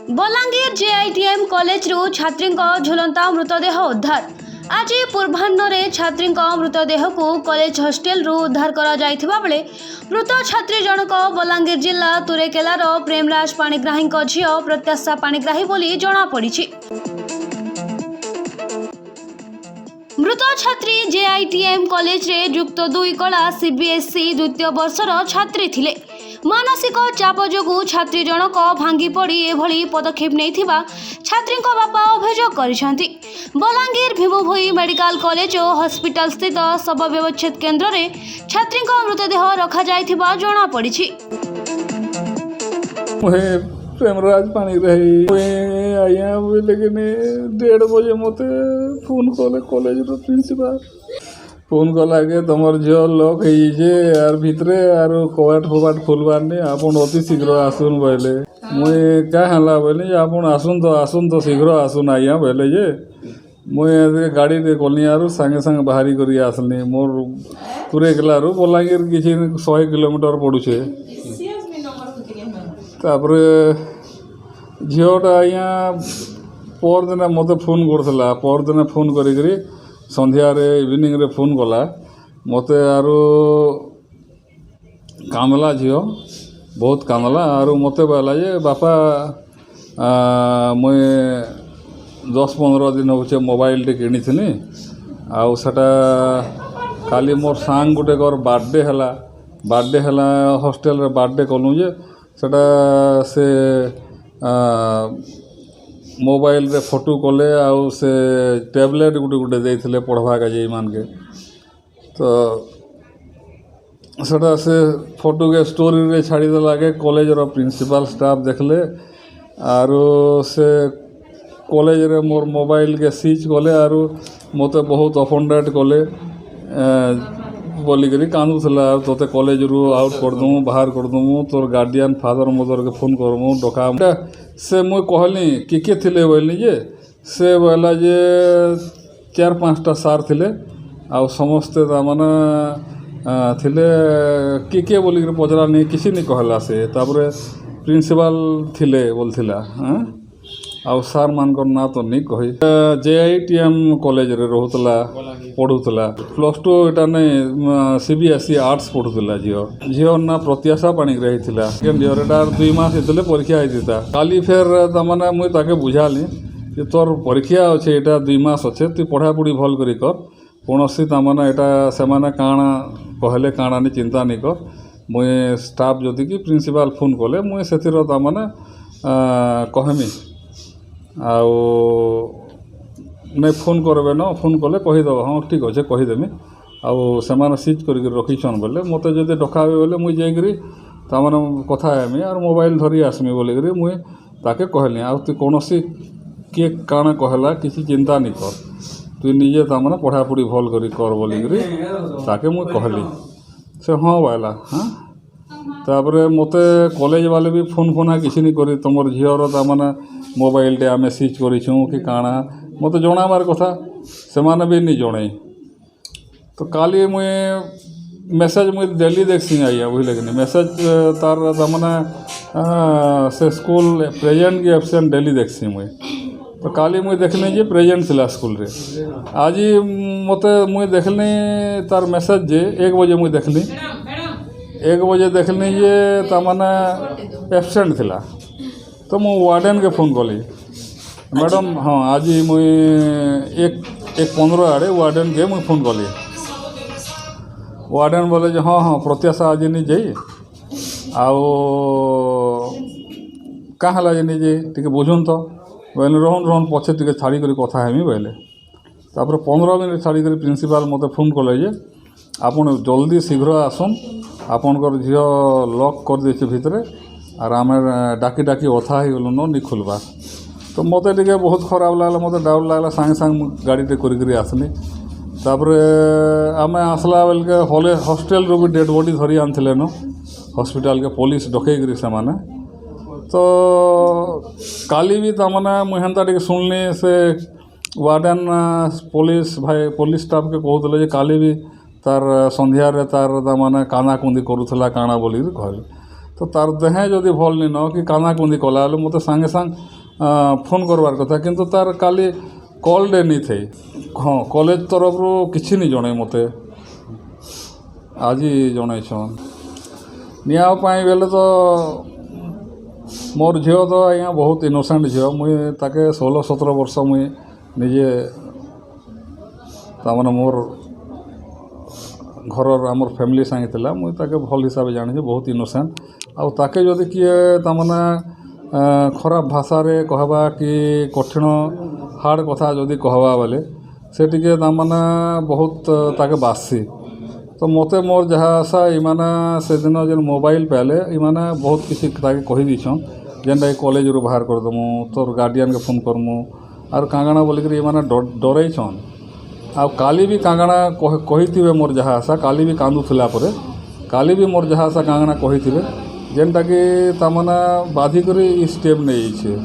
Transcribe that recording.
Balangir जेआईटीएम college छात्री झुलंता मृतदेह उद्धार। आज पूर्वाह्न छात्री मृतदेह को कॉलेज हॉस्टेल उद्धार करा जायथिबा बेले मृत छात्री जनक बलांगीर जिला तुरेकेलार प्रेमराज पाणिग्राही झियो प्रत्याशा पाणिग्राही बोली जना पड़ी। मृत छात्री जेआईटीएम कॉलेज रे युक्त 2 कला सीबीएसई द्वितीय वर्षर छात्री थिले। मानसिक चाप जोगु छात्री जनक भांगी पड़ी एभली पदक्षेप नैथिबा छात्री बापा अभियोग करिसेंति। बलांगीर भीमभोई मेडिकल कॉलेज और हॉस्पिटल स्थित शव व्यवच्छेद केन्द्र रे छात्री मृतदेह रखा जायथिबा जना पड़ी। प्रेमराज पाणिग्राही आया लेकिन 1:30 बजे मत फोन कले कॉलेज प्रिंसिपाल फोन कला के तुम झील लक यार भितरे आर कबाट फबाट खोलबार नहीं आपन अति शीघ्र आसुन बोले मुई क्या है बोले आप आसुन तो शीघ्र आसुन आज्ञा बोले जे मुई गाड़ी रे गली आर सांगे सांगे बाहरी कर आसली मोर तुरेकेलारू बलांगीर किसी 100 किलोमीटर पड़ुछे। तापर झीलटा आज्ञा परदिन मत फोन करला परदिन फोन करी संध्यार इवनिंग रे फोन कला मत आर कांदला झील बहुत कांदला आर मत कहला जे बापा मुई 10-15 दिन हो मोबाइल टे किनी आटा खाली मोर सांग गोटे बर्थडे है हॉस्टेल रे बर्थडे कलु जे सेटा से मोबाइल रे फोटो कले आउ से टैबलेट गुटे देइथिले पढ़वा का जे मान के तो सेटा से फोटो के स्टोरी रे छाड़ी देला के कॉलेज रो प्रिंसिपल स्टाफ देखले आरो से कॉलेज रे मोर मोबाइल के सीज कले आरो मते बहुत अफेंडेड कले बोलिकी कांदुला तोते कॉलेज रू आउट कर दूँ बाहर कर दूँ तोर गार्डियन फादर मदर के फोन करमु डका से मुई कहली किए थिले बोलनी जे से बोला जे 4-5टा सार थिले आ समस्ते तामाने थिले किए बोलिकी पचरा नहीं किसी नहीं कहला से तापर प्रिंसिपल थिले बोलथिला आउ सार मानकर ना तो नहीं कही जेआईटीएम कॉलेज रे रोहुतला पढ़ुतला +2 एटा नहीं सीबीएसई आर्ट्स पढ़ुतला झील ना प्रत्याशा पाणिग्राही थिला सेकेंड ईयर एटा 2 मास हेतले परीक्षा आइता काली फेर तमाने मुई ताके बुझाली जे तोर परीक्षा अच्छे एटा 2 मास अच्छे तु पढ़ापढ़ी भल करी कर कौनसी तमाने एटा सेमाने काଣା कहले काଣା नहीं चिंता नहीं कर मुई स्टाफ जदि कि प्रिंसिपल फोन कले मुई सेतिर तमाने कहमी आउ नहीं फोन करबे न फोन कले कहीदेव हाँ ठीक अच्छे कहीदेमी आउ से सीज कर रखीछन बोले मत जो डकाबे बोले मुई जाइकरी ताମାନେ कथा हेमी और मोबाइल धरी आसमी बोलिकी मुई ताके कहली आ तु कौन किए काଣା कहला किसी चिंता नहीं कर तु निजे ताମାନେ पढ़ापढ़ी भल करी कर बोलिकी ताके मुई कहली से हाँ बोला हाँ तापर मत कॉलेज वाले भी फोन किसी नहीं करी तुम झीर ताମାନେ मोबाइल टे आमे सीज करूँ कि काଣା मत जनाबार कथा से माने भी नहीं जन तो काली मुई मेसेज मुई डेली देखसी आइया बुझले कि नहीं मेसेज तार ताମାନେ से स्कूल प्रेजेंट की एब्सेंट डेली देखसी मुई तो काली मुई देखनी जे प्रेजेंट थिला स्कूल रे आज मत मुई देखनी तार मेसेज जे 1 बजे मुई देखली 1 बजे देखनी जे ताମାନେ एब्सेंट थिला तो मु वार्डन के फोन कली मैडम हाँ आज मुई 1:15 आड़े वार्डन के मुई फोन कली वार्डन बोले जे हाँ हाँ प्रत्याशा आज नहीं जाई आओ कहाँ है नहीं जाई टी बुझुन तो बोले रोहन पछे टी छाड़ी कर कथा हेमी बोले तापर 15 मिनट छाड़ी कर प्रिंसिपल मत फोन कले जे आपन जल्दी शीघ्र आसन आपनकर झील लक कर देछे भितरे और आम डाकी अथा हो गलु नहीं खुलवा तो मत टे बहुत खराब लगला मत डाउट लगला सांगे सांगे गाड़ी टे करी आसली तापर आम आसला बेल के हॉस्टेल रू भी डेड बॉडी धरी आनथिले न हॉस्पिटल के पुलिस डकईकरी से माने तो काली भी तमाने मुझे हेन्ता टे शुणनी से वार्डन पुलिस भाई पुलिस स्टाफ के कहते काली भी तार संध्यार तार तमाने काना कुंदी करूला काଣା बोली कहले तो तार देहे जदि भल नी न कि कांदाकुंदी कला बेले मत सांगे सांग फोन करवार कथा किंतु तार काली कॉल डे नहीं थे हाँ कॉलेज तरफ रू किसी नहीं जणे मत आज जनईछन निपाई बेले तो मोर झील तो आज्ञा बहुत इनोसेंट झील मुई ताके 16-17 वर्ष मुई निजे तार मोर घर आमर फैमिली सांगे थिला मुई ताके भल हिसाब से जानी बहुत इनोसेंट आउ ताके जदि किए तामाने खराब भाषा रे कहबा कि कठिन हार्ड कथा जदि कहबा बेले से टिके तामाने बहुत ताके बासी तो मते मोर जहाँ आशा इमाने से दिन जेन मोबाइल पाले इमाने बहुत किसी ताके कही दीछन जेनटा कॉलेज रू बाहर करदमु तोर गार्डियन के फोन करमु आर कांगणा बोलिक इमाने डरईछन आ काली भी कांगणा कही मोर जहाँ आशा काली भी कांदुला काली भी मोर जहाँ आशा कांगणा कही जेनटा कि तामाने बाधिक स्टेप नहीं।